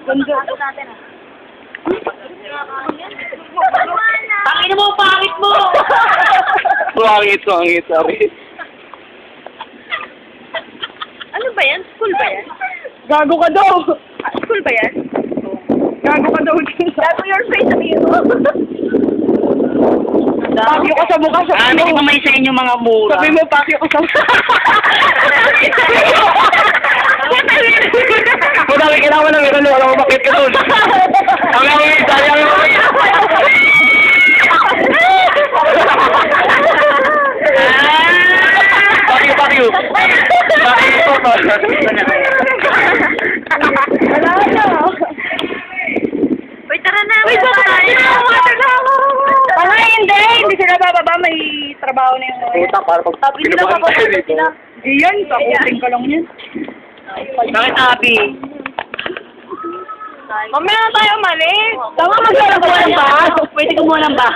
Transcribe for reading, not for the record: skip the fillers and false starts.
Ganda. Pangin mo, pangit mo! Wangit, sorry. Ano ba yan? School ba yan? Gago ka daw. School ba yan? Gago ka daw. Gago your face, sabihin mo. Pakyo ka sa mukha. Ano ko may sa inyo mga mura? Sabi mo, pakyo ka sa mukha. Kung nakikita mo lang yun, alam mo bakit ka doon. Ang langit, dali ang langit. Pakyo. Pakyo po. Wala na. Uy, tara na. Uy, baka tayo. Wala, hindi. Hindi sila bababa. May trabaho na yung mga. Puta, para pag pinubahan tayo dito. Iyan, takutin ka lang yan. Bakit, Abi? Mamaya na tayo umalis. Tama, maglalaro ka ng ba? Pwede ko muna ba?